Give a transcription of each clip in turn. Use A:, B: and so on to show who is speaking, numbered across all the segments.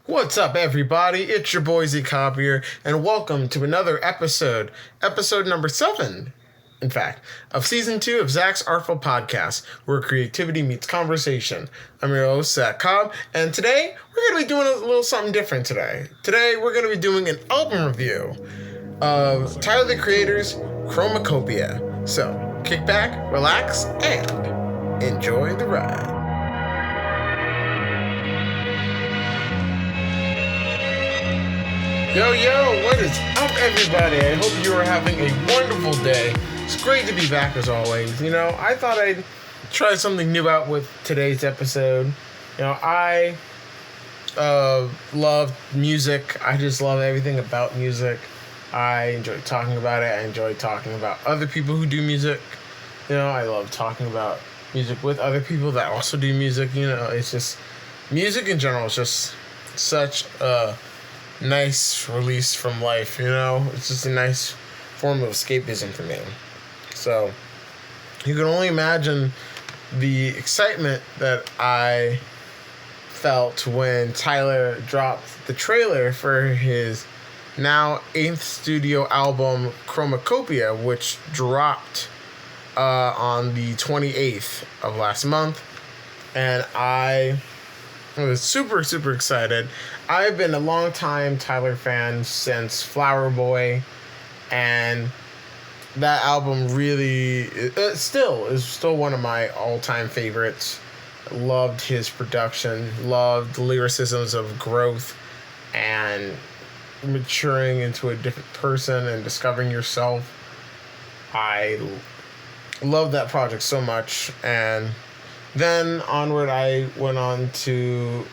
A: What's up, everybody? It's your boy Z-Copier, and welcome to another episode number 7, in fact, of Season 2 of Zach's Art-Ful podcast, where creativity meets conversation. I'm your host, Zach Cobb, and today, we're going to be doing a little something different today. Today, we're going to be doing an album review of Tyler, the Creator's Chromakopia. So, kick back, relax, and enjoy the ride. Yo, what is up, everybody? I hope you are having a wonderful day. It's great to be back as always. You know, I thought I'd try something new out with today's episode. You know, I love music. I just love everything about music. I enjoy talking about it. I enjoy talking about other people who do music. You know, I love talking about music with other people that also do music. You know, it's just, music in general is just such a nice release from life, you know? It's just a nice form of escapism for me. So, you can only imagine the excitement that I felt when Tyler dropped the trailer for his now 8th studio album, Chromakopia, which dropped on the 28th of last month. And I was super excited. I've been a long time Tyler fan since Flower Boy, and that album really is still one of my all-time favorites. Loved his production, loved the lyricisms of growth and maturing into a different person and discovering yourself. I love that project so much, and then onward, I went on to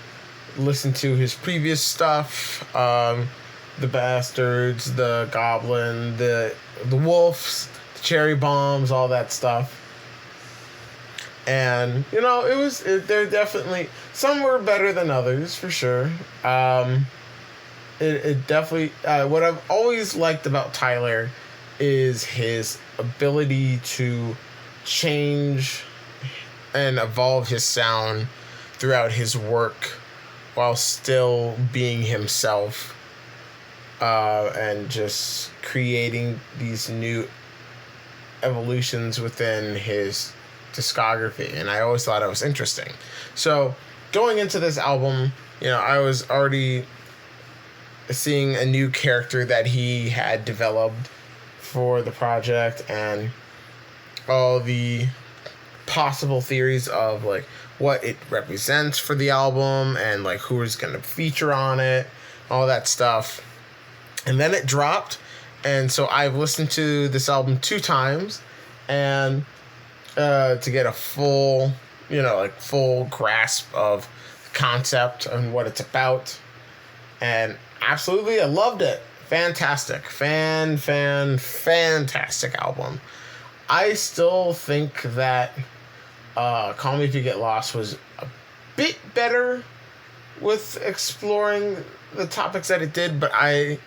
A: listen to his previous stuff, The Bastards, The Goblin, the Wolves, the Cherry Bombs, all that stuff. And, you know, they're definitely, some were better than others, for sure. It definitely, what I've always liked about Tyler is his ability to change and evolve his sound throughout his work while still being himself, and just creating these new evolutions within his discography. And I always thought it was interesting. So going into this album, you know, I was already seeing a new character that he had developed for the project, and all the possible theories of like what it represents for the album and like who is going to feature on it, all that stuff. And then it dropped, and so I've listened to this album 2 times, and to get a full grasp of the concept and what it's about. And absolutely, I loved it. Fantastic. Fantastic album. I still think that Call Me If You Get Lost was a bit better with exploring the topics that it did, but I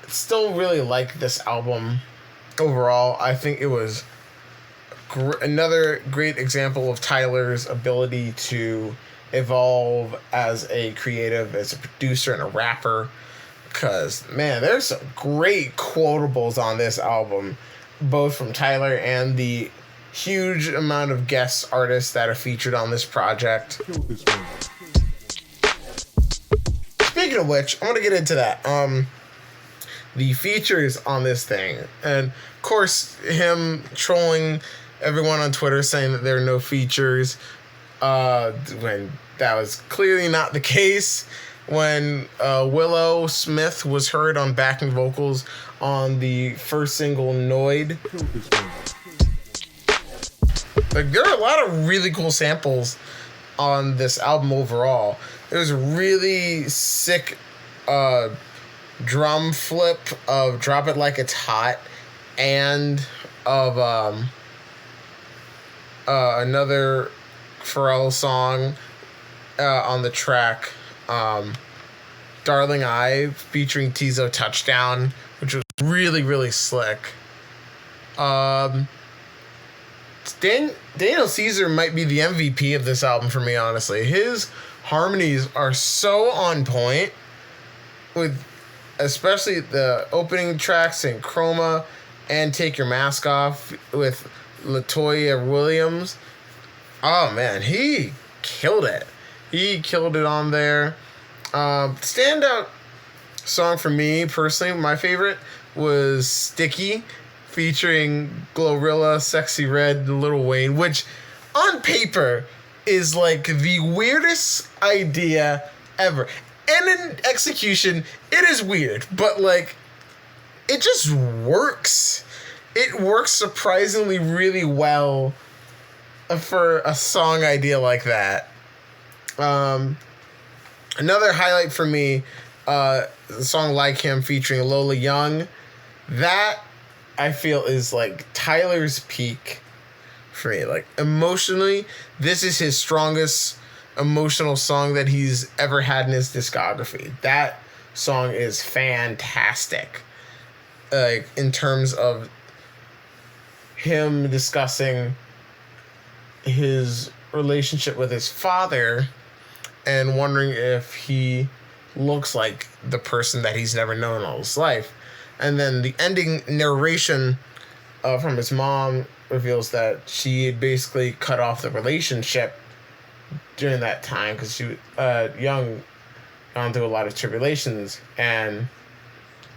A: still really like this album overall. I think it was another great example of Tyler's ability to evolve as a creative, as a producer, and a rapper. Because, man, there's some great quotables on this album, both from Tyler and the huge amount of guest artists that are featured on this project. Speaking of which, I want to get into that. The features on this thing. And, of course, him trolling everyone on Twitter saying that there are no features, when that was clearly not the case. When Willow Smith was heard on backing vocals on the first single, Noid. Like, there are a lot of really cool samples on this album overall. There's a really sick drum flip of Drop It Like It's Hot, and of another Pharrell song on the track, Darling I, featuring Tizo Touchdown, which was really slick. Daniel Caesar might be the MVP of this album for me, honestly. His harmonies are so on point with especially the opening tracks in Chroma and Take Your Mask Off with Latoya Williams. Oh man, he killed it. He killed it on there. Standout song for me personally, my favorite was Sticky featuring Glorilla, Sexy Red, and Lil Wayne, which on paper is like the weirdest idea ever. And in execution, it is weird, but like it just works. It works surprisingly really well for a song idea like that. Another highlight for me, the song Like Him featuring Lola Young. That I feel is like Tyler's peak for me. Like emotionally, this is his strongest emotional song that he's ever had in his discography. That song is fantastic. Like in terms of him discussing his relationship with his father and wondering if he looks like the person that he's never known all his life. And then the ending narration from his mom reveals that she had basically cut off the relationship during that time because she was young, gone through a lot of tribulations, and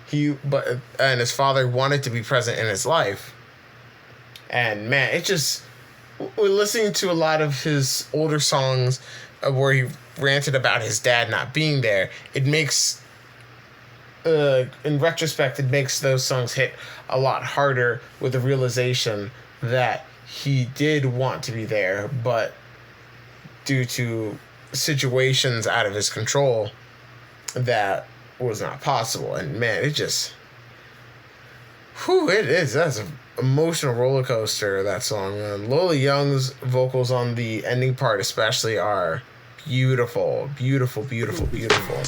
A: his father wanted to be present in his life. And man, it just, we're listening to a lot of his older songs where he ranted about his dad not being there. It makes, in retrospect, it makes those songs hit a lot harder with the realization that he did want to be there, but due to situations out of his control, that was not possible. And man, it just, it is. That's an emotional roller coaster, that song, man. Lola Young's vocals on the ending part especially are beautiful, beautiful, beautiful, beautiful.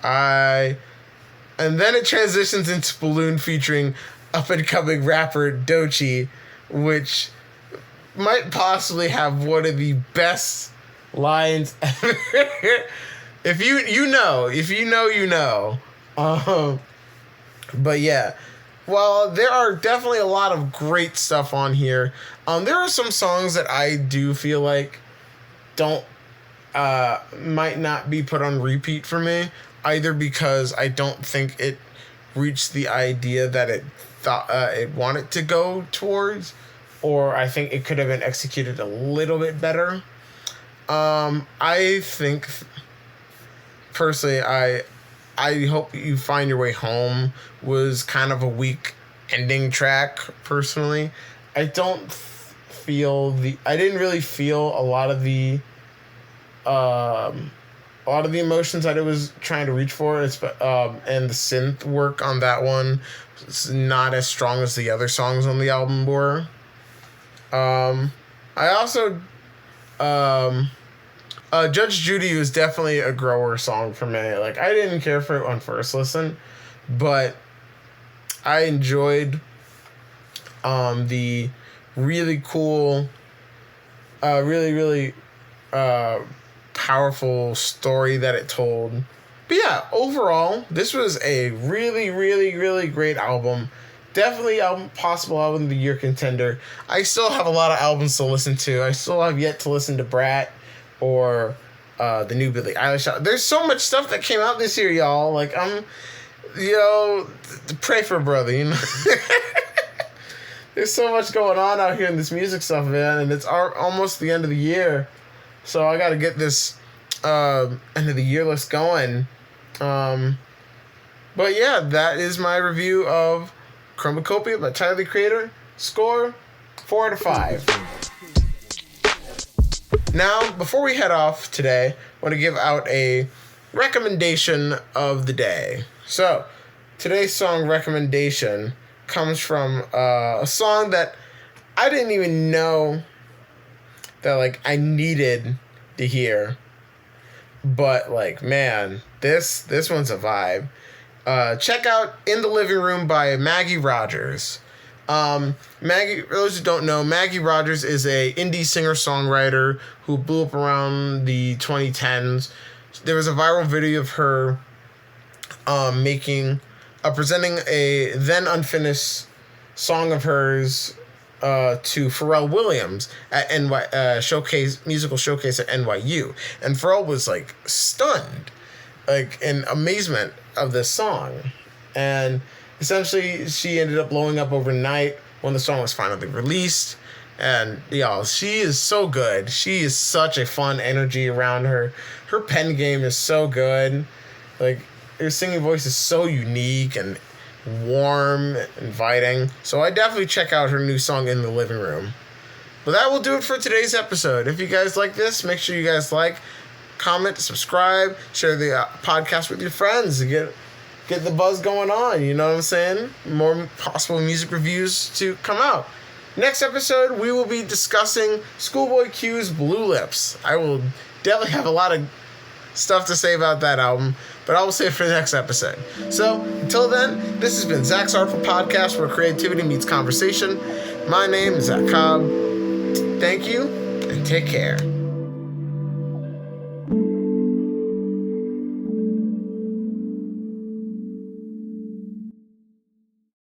A: And then it transitions into Balloon featuring up-and-coming rapper Doechii, which might possibly have one of the best lines ever. If you know. But yeah, well, there are definitely a lot of great stuff on here. There are some songs that I do feel like might not be put on repeat for me, either because I don't think it reached the idea that it thought it wanted to go towards, or I think it could have been executed a little bit better. I think personally, I Hope You Find Your Way Home was kind of a weak ending track, personally. I didn't really feel a lot of the emotions that it was trying to reach for. And the synth work on that one is not as strong as the other songs on the album were. I also, Judge Judy was definitely a grower song for me. Like, I didn't care for it on first listen, but I enjoyed the really cool, really powerful story that it told. But yeah, overall, this was a really, really, really great album. Definitely possible album of the year contender. I still have a lot of albums to listen to. I still have yet to listen to Brat or the new Billie Eilish. There's so much stuff that came out this year, y'all. Like, pray for a brother, you know? There's so much going on out here in this music stuff, man, and it's almost the end of the year. So I got to get this end of the year list going. But yeah, that is my review of Chromakopia by Tyler, the Creator. Score 4 out of 5. Now, before we head off today, I want to give out a recommendation of the day. So, today's song recommendation comes from a song that I didn't even know that, like, I needed to hear. But, like, man, this one's a vibe. Check out In the Living Room by Maggie Rogers. Maggie, for those who don't know, Maggie Rogers is a indie singer-songwriter who blew up around the 2010s. There was a viral video of her presenting a then unfinished song of hers to Pharrell Williams at musical showcase at NYU, and Pharrell was like stunned, like in amazement of this song, and essentially she ended up blowing up overnight when the song was finally released. And y'all, she is so good. She is such a fun energy around her. Her pen game is so good. Like, her singing voice is so unique and warm, inviting. So I definitely check out her new song, In the Living Room. But that will do it for today's episode. If you guys like this, make sure you guys like, comment, subscribe, share the podcast with your friends to get the buzz going on. You know what I'm saying? More possible music reviews to come out. Next episode, we will be discussing Schoolboy Q's Blue Lips. I will definitely have a lot of stuff to say about that album, but I will save it for the next episode. So, until then, this has been Zach's Art-Ful Podcast, where creativity meets conversation. My name is Zach Cobb. Thank you, and take care.